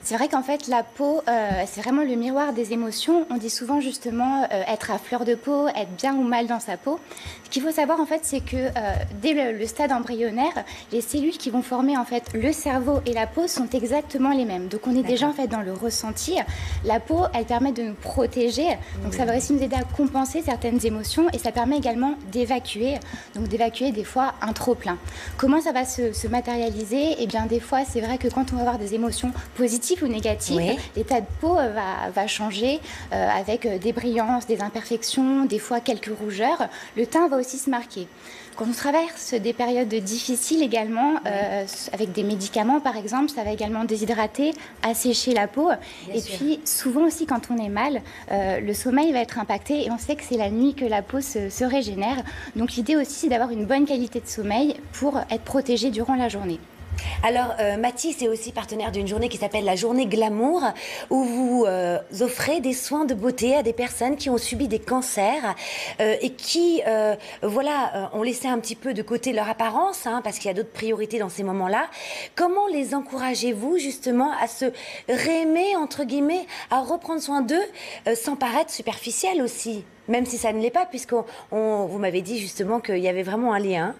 C'est vrai qu'en fait, la peau, c'est vraiment le miroir des émotions. On dit souvent justement être à fleur de peau, être bien ou mal dans sa peau. Ce qu'il faut savoir en fait, c'est que dès le stade embryonnaire, les cellules qui vont former en fait le cerveau et la peau sont exactement les mêmes. Donc on est déjà en fait dans le ressenti. La peau, elle permet de nous protéger. Donc ça va aussi nous aider à compenser certaines émotions et ça permet également d'évacuer. Donc d'évacuer des fois un trop plein. Comment ça va se matérialiser? Eh bien des fois, c'est vrai que quand on va avoir des émotions positives ou négatives, Oui. l'état de peau va changer avec des brillances, des imperfections, des fois quelques rougeurs. Le teint va aussi se marquer. Quand on traverse des périodes difficiles également, avec des médicaments par exemple, ça va également déshydrater, assécher la peau. Bien Et sûr. puis souvent aussi quand on est mal, le sommeil va être impacté et on sait que c'est la nuit que la peau se régénère. Donc l'idée aussi c'est d'avoir une bonne qualité de sommeil pour être protégé durant la journée. Alors, Mathis est aussi partenaire d'une journée qui s'appelle la Journée Glamour, où vous offrez des soins de beauté à des personnes qui ont subi des cancers et qui, ont laissé un petit peu de côté leur apparence, hein, parce qu'il y a d'autres priorités dans ces moments-là. Comment les encouragez-vous justement à se réaimer, entre guillemets, à reprendre soin d'eux, sans paraître superficiel aussi, même si ça ne l'est pas, vous m'avez dit justement qu'il y avait vraiment un lien.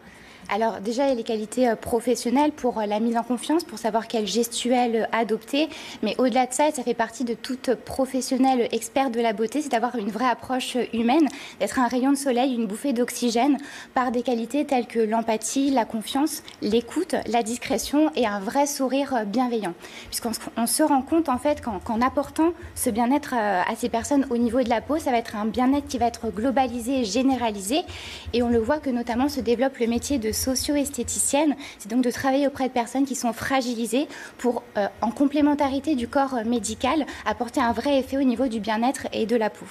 Alors déjà, il y a les qualités professionnelles pour la mise en confiance, pour savoir quelle gestuelle adopter. Mais au-delà de ça, et ça fait partie de toute professionnelle experte de la beauté, c'est d'avoir une vraie approche humaine, d'être un rayon de soleil, une bouffée d'oxygène, par des qualités telles que l'empathie, la confiance, l'écoute, la discrétion et un vrai sourire bienveillant. Puisqu'on se rend compte en fait qu'en apportant ce bien-être à ces personnes au niveau de la peau, ça va être un bien-être qui va être globalisé et généralisé. Et on le voit que notamment se développe le métier de socio-esthéticienne, c'est donc de travailler auprès de personnes qui sont fragilisées pour, en complémentarité du corps médical, apporter un vrai effet au niveau du bien-être et de la peau.